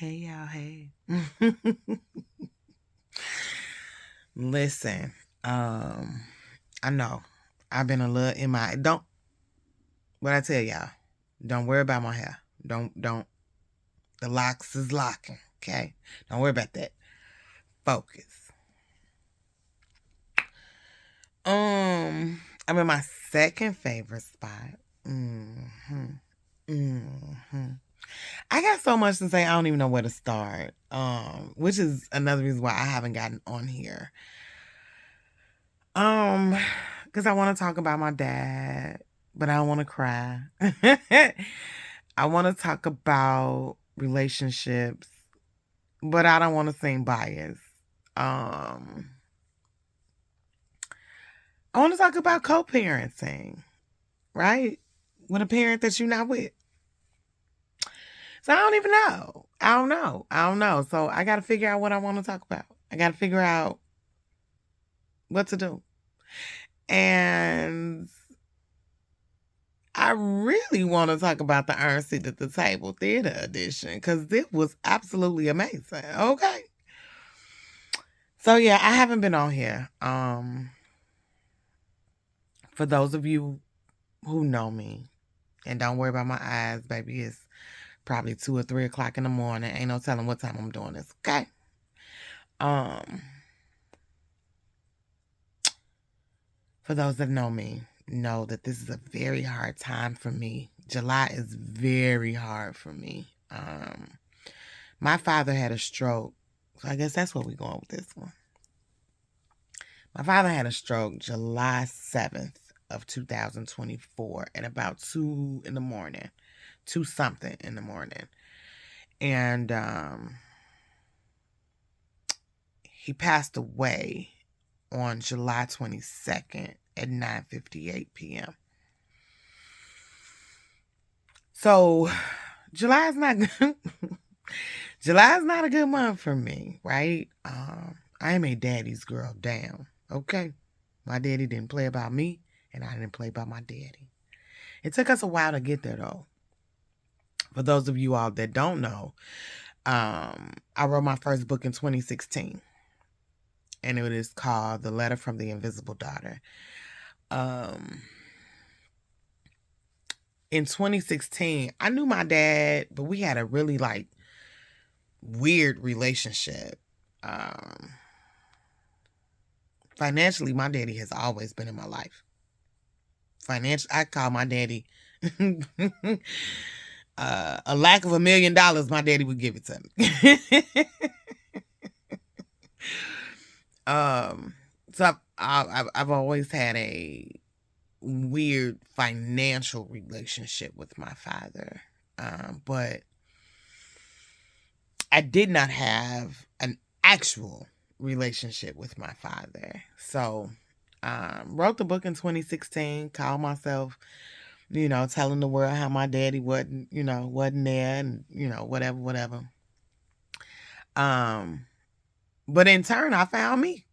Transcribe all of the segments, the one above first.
Hey, y'all. Hey. Listen, I know I've been a little in my don't what I tell y'all. Don't worry about my hair. Don't the locks is locking. Okay. Don't worry about that. Focus. I'm in my second favorite spot. hmm hmm I got so much to say I don't even know where to start. Which is another reason why I haven't gotten on here. Um, because I want to talk about my dad, but I don't want to cry. I want to talk about relationships, but I don't want to seem biased. Um, I want to talk about co-parenting, right? With a parent that you're not with. So I don't even know. I don't know. So I got to figure out what I want to talk about. I got to figure out what to do. And I really want to talk about the Iron Seat at the Table Theater Edition because it was absolutely amazing. Okay. So yeah, I haven't been on here. For those of you who know me, and don't worry about my eyes, baby, it's probably 2 or 3 o'clock in the morning. Ain't no telling what time I'm doing this. Okay. For those that know that this is a very hard time for me. July is very hard for me. My father had a stroke. So I guess that's where we're going with this one. My father had a stroke July 7th of 2024 at about 2 in the morning. 2 something in the morning. And he passed away on July 22nd at 9:58 p.m. So July is not good. July is not a good month for me, right? I am a daddy's girl down, okay? My daddy didn't play about me, and I didn't play about my daddy. It took us a while to get there, though. For those of you all that don't know, I wrote my first book in 2016, and it is called The Letter from the Invisible Daughter. In 2016, I knew my dad, but we had a really weird relationship. Financially, my daddy has always been in my life. I call my daddy a lack of $1 million. My daddy would give it to me. So I've always had a weird financial relationship with my father, but I did not have an actual relationship with my father. So, wrote the book in 2016, called myself, telling the world how my daddy wasn't there and, whatever. But in turn, I found me.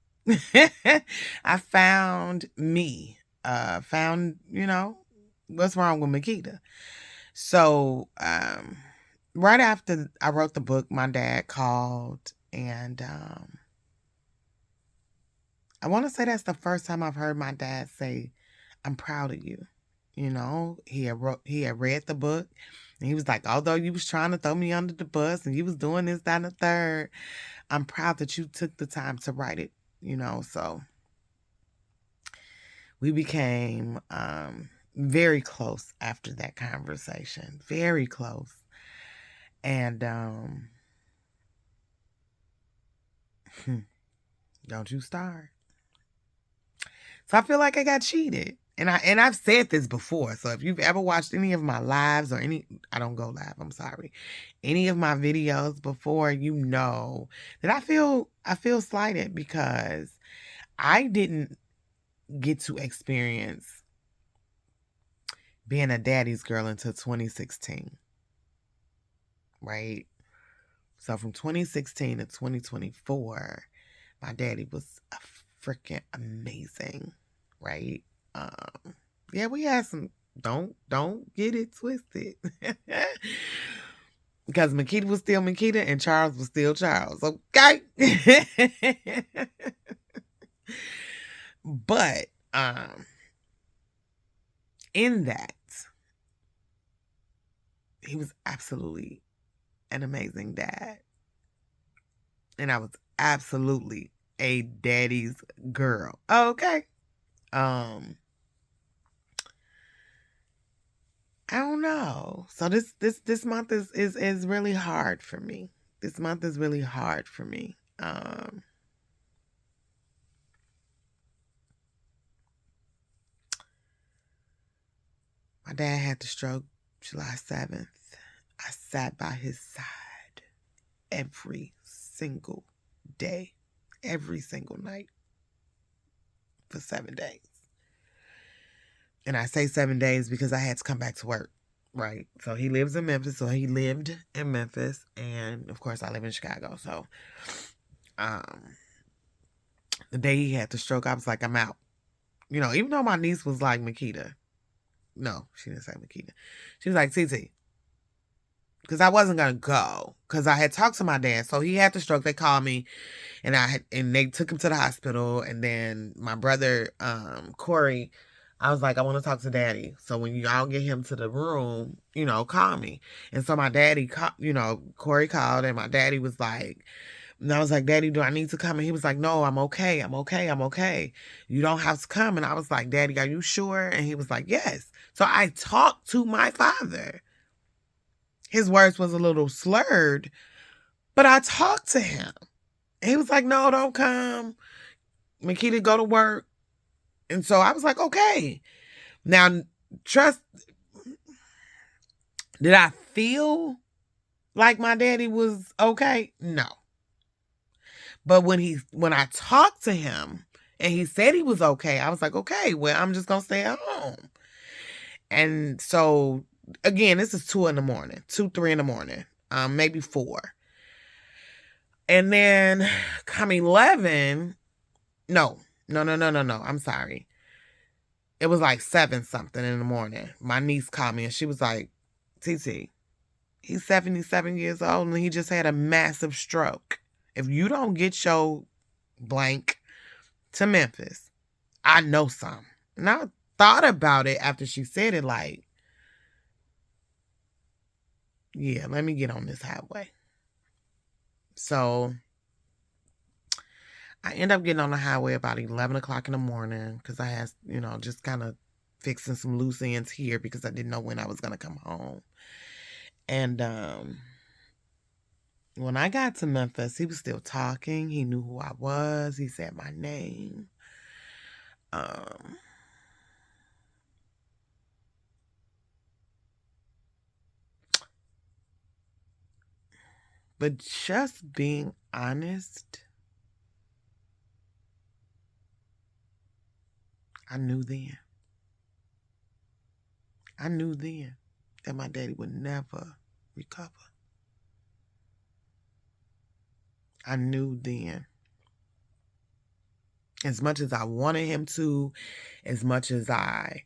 I found me. Found, what's wrong with Makita. So, right after I wrote the book, my dad called, and I want to say that's the first time I've heard my dad say, "I'm proud of you." He had read the book, and he was like, "Although you was trying to throw me under the bus, and you was doing this, that, and the third, I'm proud that you took the time to write it." So we became very close after that conversation, very close, and don't you start. So I feel like I got cheated. And I've said this before. So if you've ever watched any of my lives or I don't go live, I'm sorry. Any of my videos before, that I feel slighted because I didn't get to experience being a daddy's girl until 2016. Right? So from 2016 to 2024, my daddy was freaking amazing. Right? Yeah, we had some, don't get it twisted. Because Makita was still Makita and Charles was still Charles. Okay. But in that, he was absolutely an amazing dad. And I was absolutely a daddy's girl. Okay. I don't know. So this month is really hard for me. This month is really hard for me. My dad had the stroke July 7th. I sat by his side every single day, every single night for 7 days. And I say 7 days because I had to come back to work, right? So he lives in Memphis. So he lived in Memphis. And of course, I live in Chicago. So the day he had the stroke, I was like, I'm out. You know, even though my niece was like, Makita. No, she didn't say Makita. She was like, TT. Because I wasn't going to go. Because I had talked to my dad. So he had the stroke. They called me. And they took him to the hospital. And then my brother, Corey, I was like, I want to talk to daddy. So when y'all get him to the room, you know, call me. And so my daddy, Corey called and my daddy was like, and I was like, Daddy, do I need to come? And he was like, no, I'm okay. I'm okay. I'm okay. You don't have to come. And I was like, Daddy, are you sure? And he was like, yes. So I talked to my father. His words was a little slurred, but I talked to him. And he was like, no, don't come. Makita, go to work. And so I was like, okay. Now, did I feel like my daddy was okay? No. But when I talked to him and he said he was okay, I was like, okay, well, I'm just going to stay at home. And so, again, this is 2 in the morning, 2, 3 in the morning, maybe 4. And then come 11, no, I'm sorry. It was like 7 something in the morning. My niece called me and she was like, TT, he's 77 years old and he just had a massive stroke. If you don't get your blank to Memphis, I know some. And I thought about it after she said it, like, yeah, let me get on this highway. So I end up getting on the highway about 11 o'clock in the morning because I had, just kind of fixing some loose ends here because I didn't know when I was going to come home. And when I got to Memphis, he was still talking. He knew who I was. He said my name. But just being honest, I knew then. I knew then that my daddy would never recover. I knew then. As much as I wanted him to, as much as I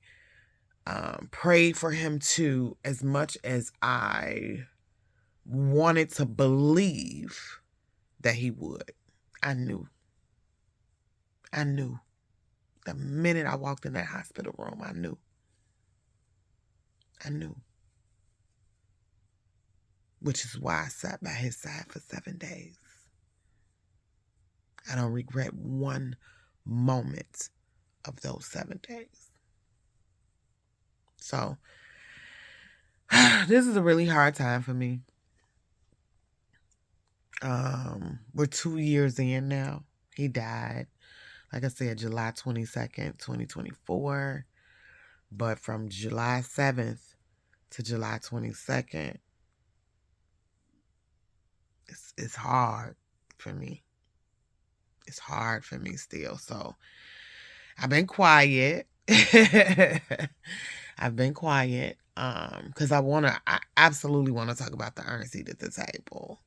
prayed for him to, as much as I wanted to believe that he would, I knew. I knew. The minute I walked in that hospital room, I knew. I knew. Which is why I sat by his side for 7 days. I don't regret one moment of those 7 days. So, this is a really hard time for me. We're 2 years in now. He died, like I said, July 22nd, 2024. But from July 7th to July 22nd, it's hard for me. It's hard for me still. So I've been quiet. I've been quiet because I absolutely want to talk about the urn seat at the table.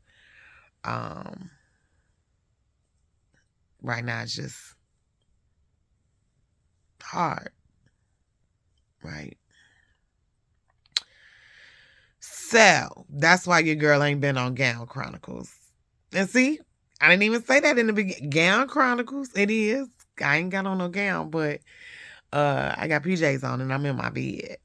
Right now it's just hard, right? So that's why your girl ain't been on Gown Chronicles. And see, I didn't even say that in the beginning. Gown Chronicles, it is. I ain't got on no gown, but I got PJs on and I'm in my bed.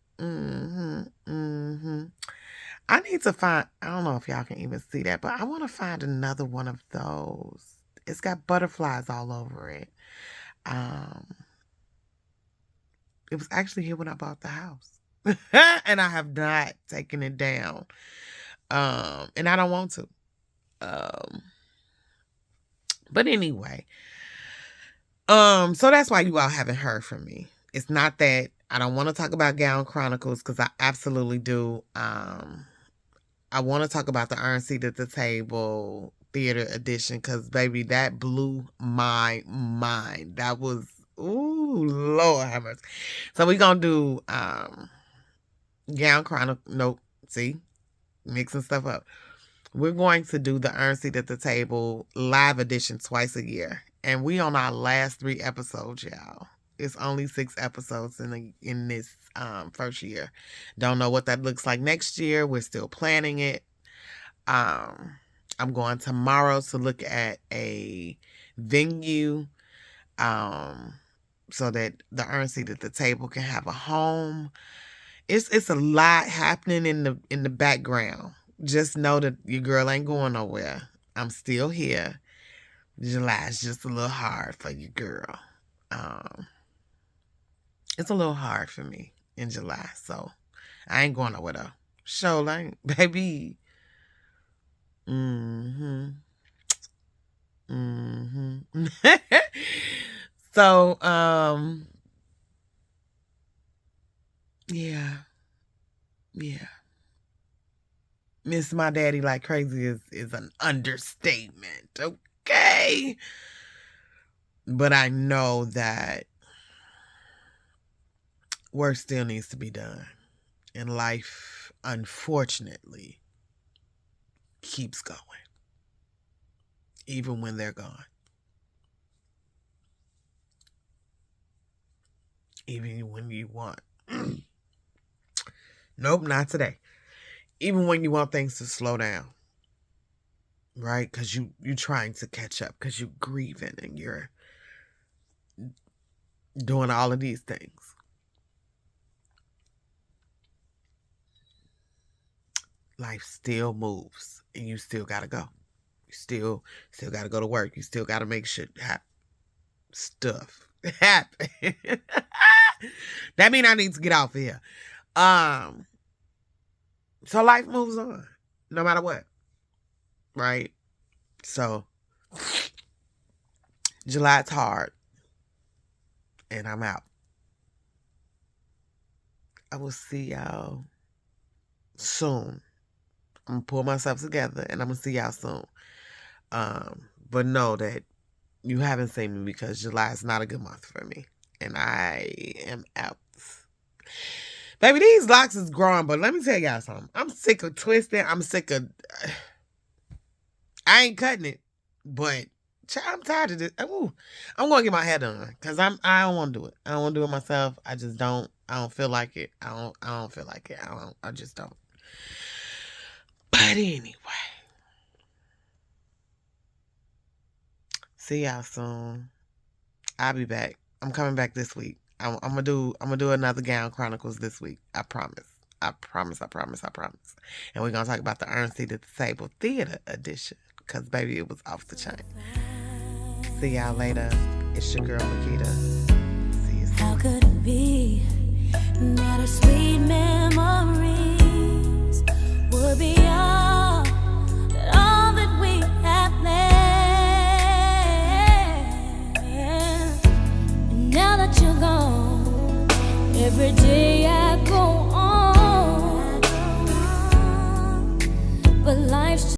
I need to find, I don't know if y'all can even see that, but I want to find another one of those. It's got butterflies all over it. It was actually here when I bought the house. And I have not taken it down. And I don't want to. But anyway. So that's why you all haven't heard from me. It's not that I don't want to talk about Gown Chronicles, because I absolutely do. I want to talk about the Iron Seat at the Table Theater Edition, because, baby, that blew my mind. That was, ooh, Lord have mercy. So we're going to do Gown Chronicles. Nope. See? Mixing stuff up. We're going to do the Iron Seat at the Table live edition twice a year. And we on our last 3 episodes, y'all. It's only 6 episodes in this first year. Don't know what that looks like next year. We're still planning it. I'm going tomorrow to look at a venue so that the Iron Seat at the Table can have a home. It's a lot happening in the background. Just know that your girl ain't going nowhere. I'm still here. July is just a little hard for your girl. It's a little hard for me in July, so I ain't going nowhere though. Sure ain't, baby. So, yeah. Miss my daddy like crazy is an understatement, okay? But I know that work still needs to be done. And life, unfortunately, keeps going. Even when they're gone. Even when you want. Nope, not today. Even when you want things to slow down. Right? Because you're trying to catch up. Because you're grieving and you're doing all of these things. Life still moves. And you still got to go. You still got to go to work. You still got to make shit happen. Stuff happen. That means I need to get off of here. So life moves on. No matter what. Right? So July's hard. And I'm out. I will see y'all soon. I'm going to pull myself together and I'm going to see y'all soon. But know that you haven't seen me because July is not a good month for me. And I am out. Baby, these locks is growing, but let me tell y'all something. I'm sick of twisting. I'm sick of... I ain't cutting it, but I'm tired of this. Ooh, I'm going to get my hair done because I don't want to do it. I don't want to do it myself. I just don't. I don't feel like it. I don't feel like it. I just don't. But anyway. See y'all soon. I'll be back. I'm coming back this week. I'm gonna do another Gown Chronicles this week. I promise. I promise. And we're gonna talk about the Iron Seat at the Table Theater Edition. Cause baby, it was off the chain. See y'all later. It's your girl Makita. See you soon. How could it be that our sweet memories would be all that we have left? And now that you're gone, every day I go on, but life's